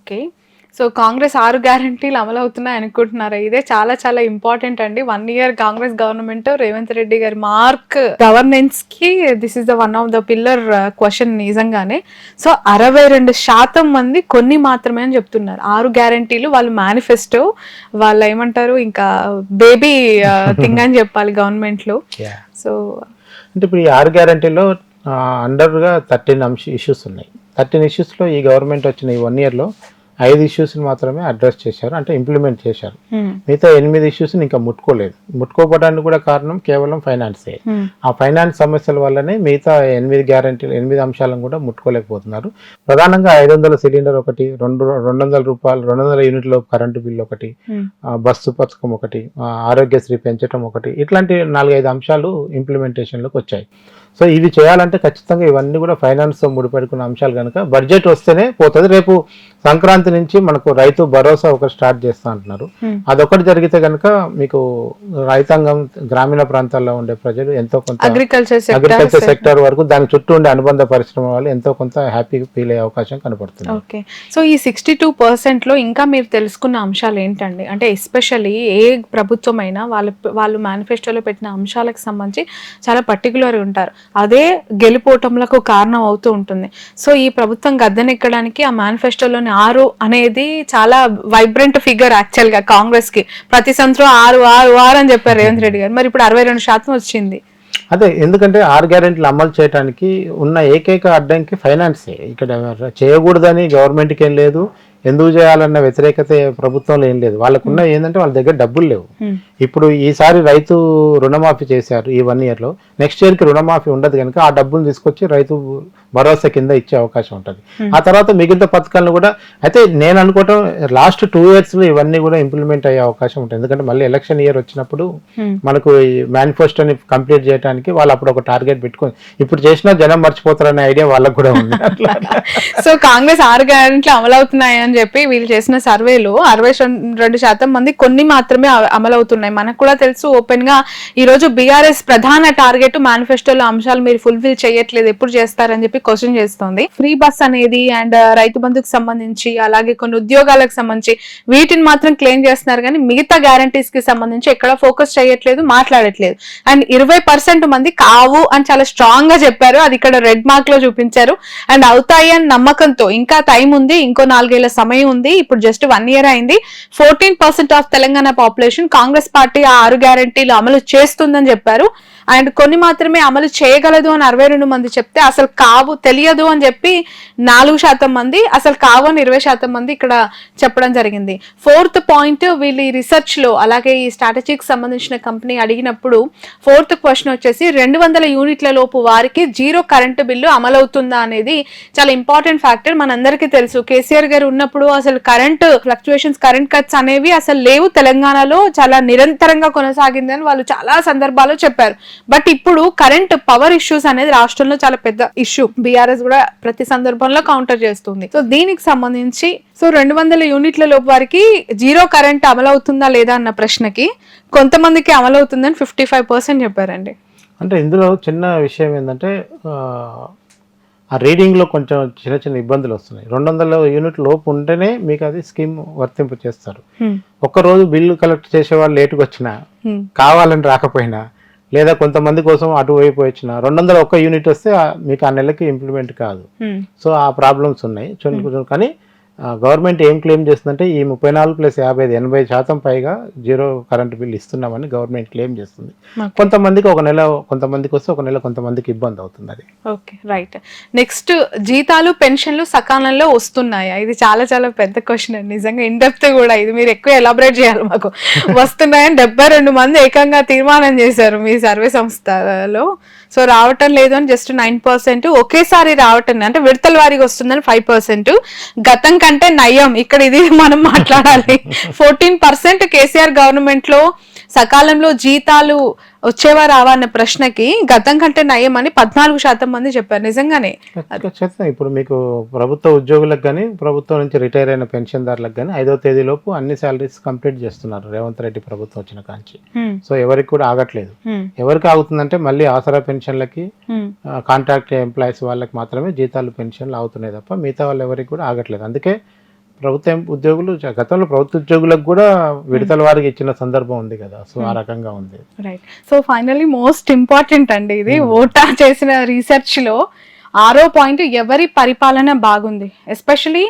Okay. So, Congress 6 గ్యారంటీలు అమలవుతున్నాయి అనుకుంటున్నారా? ఇదే చాలా చాలా ఇంపార్టెంట్ అండి. 1 ఇయర్ కాంగ్రెస్ గవర్నమెంట్ రేవంత్ రెడ్డి గారి మార్క్ గవర్నెన్స్‌కి this is the one of the pillar question నిజంగానే. సో, 62% మంది కొన్ని మాత్రమే అని చెప్తున్నారు. 6 గ్యారంటీలు వాళ్ళ మేనిఫెస్టో వాళ్ళేమంటారు ఇంకా బేబీ థింగ్ అని చెప్పాలి గవర్నమెంట్‌లో. యాహ్! సో, అంటే ఇప్పుడు ఈ 6 గ్యారంటీలో అండర్‌గా 13 ఇష్యూస్ ఉన్నాయి. 13 ఇష్యూస్‌లో ఈ గవర్నమెంట్ వచ్చిన ఈ 1 ఇయర్‌లో 5 ఇష్యూస్‌ని మాత్రమే అడ్రెస్ చేశారు. అంటే ఇంప్లిమెంట్ చేశారు. మిగతా 8 ఇష్యూస్‌ని ఇంకా ముట్టుకోలేదు. ముట్టుకోకపోవడానికి కూడా కారణం కేవలం ఫైనాన్సే. ఆ ఫైనాన్స్ సమస్యల వల్లనే మిగతా 8 గ్యారంటీలు 8 అంశాలను కూడా ముట్టుకోలేకపోతున్నారు. ప్రధానంగా 500 సిలిండర్ ఒకటి, 200 రూపాయలు 200 యూనిట్ల కరెంటు బిల్లు ఒకటి, బస్సు పథకం ఒకటి, ఆరోగ్యశ్రీ పెంచడం ఒకటి, ఇట్లాంటి 4-5 అంశాలు ఇంప్లిమెంటేషన్లోకి వచ్చాయి. సో ఇవి చేయాలంటే ఖచ్చితంగా ఇవన్నీ కూడా ఫైనాన్స్తో ముడిపడుకున్న అంశాలు కనుక బడ్జెట్ వస్తేనే పోతుంది. రేపు సంక్రాంతి నుంచి మనకు రైతు భరోసా ఒకటి స్టార్ట్ చేస్తా అంటున్నారు. అదొకటి జరిగితే కనుక మీకు రైతాంగం గ్రామీణ ప్రాంతాల్లో ఉండే ప్రజలు ఎంతో కొంత అగ్రికల్చర్ సెక్టర్ వరకు దాని చుట్టూ ఉండే అనుబంధ పరిశ్రమ వాళ్ళు ఎంతో కొంత హ్యాపీ ఫీల్ అయ్యే అవకాశం కనపడుతుంది. ఓకే. సో ఈ 62%లో ఇంకా మీరు తెలుసుకున్న అంశాలు ఏంటండి? అంటే ఎస్పెషల్లీ ఏ ప్రభుత్వం అయినా వాళ్ళు మేనిఫెస్టోలో పెట్టిన అంశాలకు సంబంధించి చాలా పర్టికులర్ ఉంటారు. అదే గెలుపోటములకు కారణం అవుతూ ఉంటుంది. సో ఈ ప్రభుత్వం గద్దెనెక్కడానికి ఆ మేనిఫెస్టోలోని 6 అనేది చాలా వైబ్రెంట్ ఫిగర్ యాక్చువల్ గా కాంగ్రెస్ కి. ప్రతి సంవత్సరం 6 అని చెప్పారు రేవంత్ రెడ్డి గారు. మరి ఇప్పుడు 62% వచ్చింది. అదే ఎందుకంటే 6 గ్యారెంటీలు అమలు చేయడానికి ఉన్న ఏకైక అడ్డంకి ఫైనాన్సే. ఇక్కడ చేయకూడదని గవర్నమెంట్కి ఏం లేదు, ఎందుకు చేయాలన్న వ్యతిరేకత ప్రభుత్వంలో ఏం లేదు. వాళ్ళకున్న ఏంటంటే వాళ్ళ దగ్గర డబ్బులు లేవు. ఇప్పుడు ఈసారి రైతు రుణమాఫీ చేశారు ఈ 1 ఇయర్లో. నెక్స్ట్ ఇయర్కి రుణమాఫీ ఉండదు కనుక ఆ డబ్బులు తీసుకొచ్చి రైతు భరోసా కింద ఇచ్చే అవకాశం ఉంటుంది. ఆ తర్వాత మిగతా పథకాలను కూడా అయితే నేను అనుకోవటం లాస్ట్ 2 ఇయర్స్లో ఇవన్నీ కూడా ఇంప్లిమెంట్ అయ్యే అవకాశం ఉంటుంది. ఎందుకంటే మళ్ళీ ఎలక్షన్ ఇయర్ వచ్చినప్పుడు మనకు ఈ మేనిఫెస్టోని కంప్లీట్ చేయడానికి వాళ్ళు అప్పుడు ఒక టార్గెట్ పెట్టుకొని ఇప్పుడు చేసినా జనం మర్చిపోతారనే ఐడియా వాళ్ళకు కూడా ఉంది. సో కాంగ్రెస్ 6 గ్యారెంటీలు అమలవుతున్నాయి అని చెప్పి వీళ్ళు చేసిన సర్వేలో 62% మంది కొన్ని మాత్రమే అమలవుతున్నాయి. మనకు కూడా తెలుసు ఓపెన్ గా ఈ రోజు బీఆర్ఎస్ ప్రధాన టార్గెట్ మేనిఫెస్టోలో అంశాలు మీరు ఫుల్ఫిల్ చేయట్లేదు, ఎప్పుడు చేస్తారని చెప్పి క్వశ్చన్ చేస్తోంది. ఫ్రీ బస్ అనేది అండ్ రైతు బంధుకు సంబంధించి అలాగే కొన్ని ఉద్యోగాలకు సంబంధించి వీటిని మాత్రం క్లెయిమ్ చేస్తున్నారు కానీ మిగతా గ్యారంటీస్ కి సంబంధించి ఎక్కడ ఫోకస్ చేయట్లేదు, మాట్లాడట్లేదు. అండ్ 20% మంది కావు అని చాలా స్ట్రాంగ్ గా చెప్పారు. అది ఇక్కడ రెడ్ మార్క్ లో చూపించారు. అండ్ అవుతాయి అని నమ్మకంతో ఇంకా టైం ఉంది, ఇంకో 4 ఏళ్ల సమయం ఉంది, ఇప్పుడు జస్ట్ 1 ఇయర్ అయింది. 14% of Telangana population Congress party ఆ 6 గ్యారంటీలు అమలు చేస్తుందని చెప్పారు. అండ్ కొన్ని మాత్రమే అమలు చేయగలదు అని 62 మంది చెప్తే అసలు కావు తెలియదు అని చెప్పి 4% మంది, అసలు కావు అని 20% మంది ఇక్కడ చెప్పడం జరిగింది. 4th పాయింట్ వీళ్ళు ఈ రీసెర్చ్ లో అలాగే ఈ స్ట్రాటజీకి సంబంధించిన కంపెనీ అడిగినప్పుడు 4th క్వశ్చన్ వచ్చేసి 200 యూనిట్ల లోపు వారికి 0 కరెంటు బిల్లు అమలవుతుందా అనేది చాలా ఇంపార్టెంట్ ఫ్యాక్టర్. మనందరికీ తెలుసు కేసీఆర్ గారు ఉన్నప్పుడు అసలు కరెంట్ ఫ్లక్చుయేషన్స్, కరెంట్ కట్స్ అనేవి అసలు లేవు, తెలంగాణలో చాలా నిరంతరంగా కొనసాగిందని వాళ్ళు చాలా సందర్భాల్లో చెప్పారు. బట్ ఇప్పుడు కరెంట్ పవర్ ఇష్యూస్ అనేది రాష్ట్రంలో చాలా పెద్ద ఇష్యూ. బీఆర్ఎస్ కూడా ప్రతి సందర్భంలో కౌంటర్ చేస్తుంది. సో దీనికి సంబంధించి 200 యూనిట్ల లోపు వారికి 0 కరెంట్ అమలవుతుందా లేదా అన్న ప్రశ్నకి కొంతమందికి అమలవుతుందని 55% చెప్పారండి. అంటే ఇందులో చిన్న విషయం ఏంటంటే ఆ రీడింగ్లో కొంచెం చిన్న చిన్న ఇబ్బందులు వస్తున్నాయి. 200 యూనిట్ల లోపు ఉంటేనే మీకు అది స్కీమ్ వర్తింపు చేస్తారు. ఒక్కరోజు బిల్లు కలెక్ట్ చేసే వాళ్ళు లేటుగా వచ్చినా, కావాలని రాకపోయినా, లేదా కొంతమంది కోసం అటువైపు వచ్చిన 201 యూనిట్ వస్తే మీకు ఆ నెలకి ఇంప్లిమెంట్ కాదు. సో ఆ ప్రాబ్లమ్స్ ఉన్నాయి. కానీ గవర్నమెంట్ ఏం క్లెయిమ్ చేస్తుందంటే ఈ 34+50 80% పైగా 0 కరెంట్ బిల్ ఇస్తున్నామని గవర్నమెంట్ క్లెయిమ్ చేస్తుంది. కొంతమందికి ఒక నెల, కొంతమందికి వస్తే ఒక నెల, కొంతమందికి ఇబ్బంది అవుతుంది. అది ఓకే, రైట్. నెక్స్ట్, జీతాలు పెన్షన్లు సకాలంలో వస్తున్నాయా? ఇది చాలా చాలా పెద్ద క్వశ్చన్ అండి నిజంగా. ఇన్ డెప్త్ కూడా ఇది మీరు ఎక్కువ ఎలాబరేట్ చేయాలి. మాకు వస్తున్నాయని 72 మంది ఏకంగా తీర్మానం చేశారు మీ సర్వే సంస్థలో. సో రావటం లేదు అని జస్ట్ 9%, ఒకేసారి రావటం అంటే విడతల వారికి వస్తుందని 5%, గతం కంటే నయం. ఇక్కడ ఇది మనం మాట్లాడాలి. 14% కేసీఆర్ గవర్నమెంట్ లో సకాలంలో జీతాలు వచ్చేవా రావా అన్న ప్రశ్నకి గతం కంటే నయం అని 14% మంది చెప్పారు. నిజంగానే ఇప్పుడు మీకు ప్రభుత్వ ఉద్యోగులకు కానీ ప్రభుత్వం నుంచి రిటైర్ అయిన పెన్షన్దారులకు కానీ 5వ తేదీలోపు అన్ని శాలరీస్ కంప్లీట్ చేస్తున్నారు రేవంత్ రెడ్డి ప్రభుత్వం వచ్చిన కాంచి. సో ఎవరికి కూడా ఆగట్లేదు. ఎవరికి ఆగుతుందంటే మళ్ళీ ఆసరా పెన్షన్లకి, కాంట్రాక్ట్ ఎంప్లాయీస్ వాళ్ళకి మాత్రమే జీతాలు పెన్షన్లు అవుతున్నాయి తప్ప మిగతా వాళ్ళు ఎవరికి కూడా ఆగట్లేదు. అందుకే ప్రభుత్వ ఉద్యోగులు గతంలో ప్రభుత్వ ఉద్యోగులకు కూడా విడతల వారికి ఇచ్చిన సందర్భం ఉంది కదా, సో ఆ రకంగా ఉంది. Right. So finally most important అండి ఇది, ఓటా చేసిన రీసెర్చ్ లో 6వ పాయింట్ ఎవరి పరిపాలన బాగుంది. ఎస్పెషలీ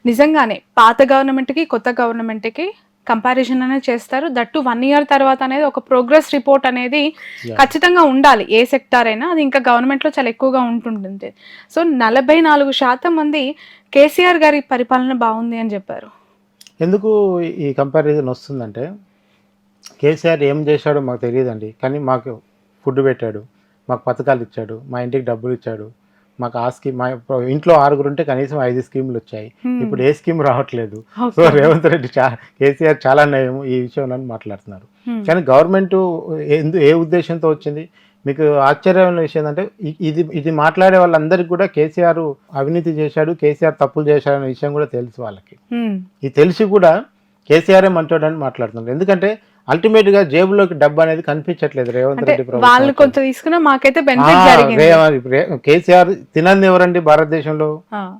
నిజంగానే పాత గవర్నమెంట్ కి కొత్త గవర్నమెంట్ కి కంపారిజన్ అనేది చేస్తారు. దట్టు 1 year తర్వాత అనేది ఒక ప్రోగ్రెస్ రిపోర్ట్ అనేది ఖచ్చితంగా ఉండాలి. ఏ సెక్టార్ అయినా అది ఇంకా గవర్నమెంట్ లో చాలా ఎక్కువగా ఉంటుంటుంది. సో 44% మంది కేసీఆర్ గారి పరిపాలన బాగుంది అని చెప్పారు. ఎందుకు ఈ కంపారిజన్ వస్తుందంటే, కేసీఆర్ ఏం చేశాడో మాకు తెలియదండి, కానీ మాకు ఫుడ్ పెట్టాడు, మాకు పథకాలు ఇచ్చాడు, మా ఇంటికి డబ్బులు ఇచ్చాడు, మాకు ఆ స్కీమ్, మా ఇంట్లో 6 ఉంటే కనీసం 5 స్కీములు వచ్చాయి, ఇప్పుడు ఏ స్కీమ్ రావట్లేదు. సో రేవంత్ రెడ్డి కేసీఆర్ చాలా నయం ఈ విషయంలో మాట్లాడుతున్నారు. కానీ గవర్నమెంట్ ఏ ఉద్దేశంతో వచ్చింది? మీకు ఆశ్చర్యమైన విషయం ఏంటంటే, ఇది మాట్లాడే వాళ్ళందరికీ కూడా కేసీఆర్ అవినీతి చేశాడు, కేసీఆర్ తప్పులు చేశాడు అనే విషయం కూడా తెలుసు వాళ్ళకి. ఇది తెలిసి కూడా కేసీఆర్ మంచోడని మాట్లాడుతున్నారు. ఎందుకంటే అల్టిమేట్ గా జేబులోకి డబ్బు అనేది కనిపించట్లేదు రేవంత్ రెడ్డి వాళ్ళు కొంచెం తీసుకున్నా మాకైతే బెనిఫిట్ జరిగింది. కేసీఆర్ తినంది ఎవరండి భారతదేశంలో?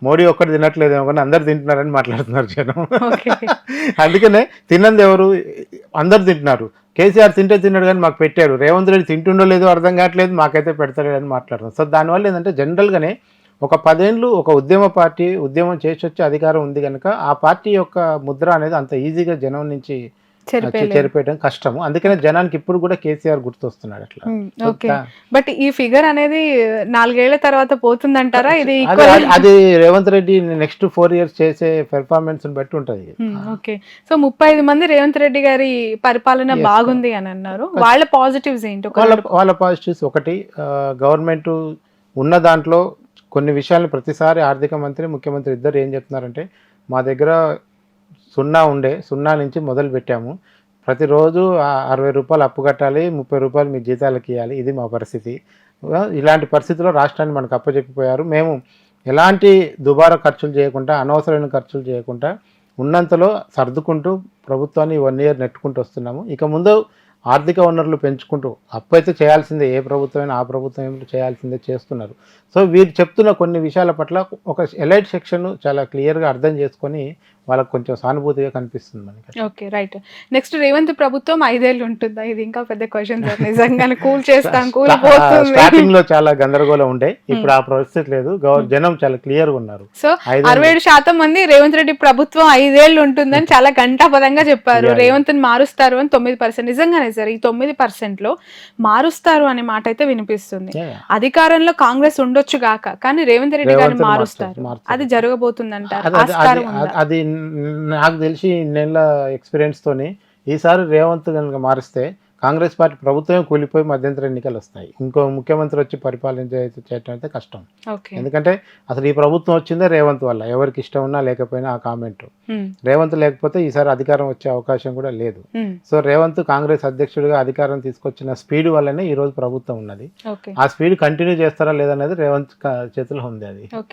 మోడీ ఒక్కటి తినట్లేదు కానీ అందరు తింటున్నారని మాట్లాడుతున్నారు జనం. అందుకనే తినంది ఎవరు? అందరు తింటున్నారు. కేసీఆర్ తిన్నాడు కానీ మాకు పెట్టాడు, రేవంత్ రెడ్డి తింటుండో లేదో అర్థం కావట్లేదు, మాకైతే పెడతాడు అని మాట్లాడుతున్నారు. సో దానివల్ల ఏంటంటే జనరల్గానే ఒక 10 ఏళ్ళు ఒక ఉద్యమ పార్టీ ఉద్యమం చేసి వచ్చే అధికారం ఉంది కనుక ఆ పార్టీ యొక్క ముద్ర అనేది అంత ఈజీగా జనం నుంచి చెరిపేయడం కష్టము. అందుకనే జనానికి ఇప్పుడు కూడా కేసీఆర్ గుర్తొస్తున్నాడు అట్లా. ఓకే, బట్ ఈ ఫిగర్ అనేది 4 ఏళ్ల తర్వాత పోతుందంటారా? ఇది అది రేవంత్ రెడ్డి నెక్స్ట్ 4 years చేసే పెర్ఫార్మెన్స్ బట్టి ఉంటది. ఓకే, సో 35 మంది రేవంత్ రెడ్డి గారి పరిపాలన బాగుంది అని అన్నారు. వాళ్ళ పాజిటివ్స్ ఏంటి? వాళ్ళ పాజిటివ్స్ ఒకటి, గవర్నమెంట్ ఉన్న దాంట్లో కొన్ని విషయాలను ప్రతిసారి ఆర్థిక మంత్రి ముఖ్యమంత్రి ఇద్దరు ఏం చెప్తున్నారంటే, మా దగ్గర 0 నుంచి మొదలు పెట్టాము, ప్రతిరోజు 60 రూపాయలు అప్పు కట్టాలి, 30 రూపాయలు మీ జీతాలకు ఇవ్వాలి, ఇది మా పరిస్థితి. ఇలాంటి పరిస్థితుల్లో రాష్ట్రాన్ని మనకు అప్పచెప్పిపోయారు, మేము ఎలాంటి దుబారా ఖర్చులు చేయకుండా అనవసరమైన ఖర్చులు చేయకుండా ఉన్నంతలో సర్దుకుంటూ ప్రభుత్వాన్ని 1 year నెట్టుకుంటూ వస్తున్నాము. ఇక ముందు ఆర్థిక వనరులు పెంచుకుంటూ అప్పు అయితే చేయాల్సిందే, ఏ ప్రభుత్వమైనా ఆ ప్రభుత్వం ఏమిటో చేయాల్సిందే చేస్తున్నారు. సో వీరు చెప్తున్న కొన్ని విషయాల పట్ల ఒక ఎలైట్ సెక్షన్ చాలా క్లియర్గా అర్థం చేసుకొని వాళ్ళకి కొంచెం సానుభూతిగా కనిపిస్తుంది మనకి. Okay, right. నెక్స్ట్ రేవంత్ ప్రభుత్వం 5 ఏళ్ళు ఉంటుందా? ఇది ఇంకా పెద్ద క్వశ్చన్. నిజంగానే స్టార్టింగ్ లో చాలా గందరగోళం ఉండే, ఇప్పుడు ఆ పరిస్థితి లేదు, జనం చాలా క్లియర్ గా ఉన్నారు. సో 67% మంది రేవంత్ రెడ్డి ప్రభుత్వం 5 ఏళ్ళు ఉంటుందని చాలా ఘంటాపదంగా చెప్పారు. రేవంత్ మారుస్తారు అని 9%. నిజంగానే సార్, ఈ 9% లో మారుస్తారు అనే మాట అయితే వినిపిస్తుంది. అధికారంలో కాంగ్రెస్ ఉండొచ్చు గాక, కానీ రేవంత్ రెడ్డి గారిని మారుస్తారు, అది జరగబోతుందంటారు? అది నాకు తెలిసి నెల ఎక్స్పీరియన్స్ తోని ఈసారి రేవంత్ కనుక మారిస్తే కాంగ్రెస్ పార్టీ ప్రభుత్వం కూలిపోయి మధ్యంతర ఎన్నికలు వస్తాయి, ఇంకో ముఖ్యమంత్రి వచ్చి పరిపాలన చేయటం అయితే కష్టం. ఎందుకంటే అసలు ఈ ప్రభుత్వం వచ్చిందే రేవంత్ వల్ల, ఎవరికి ఇష్టం ఉన్నా లేకపోయినా ఆ కామెంట్. రేవంత్ లేకపోతే ఈసారి అధికారం వచ్చే అవకాశం కూడా లేదు. సో రేవంత్ కాంగ్రెస్ అధ్యక్షుడిగా అధికారం తీసుకొచ్చిన స్పీడ్ వల్లనే ఈ రోజు ప్రభుత్వం ఉన్నది. ఆ స్పీడ్ కంటిన్యూ చేస్తారా లేదనేది రేవంత్ చేతిలో ఉంది. అది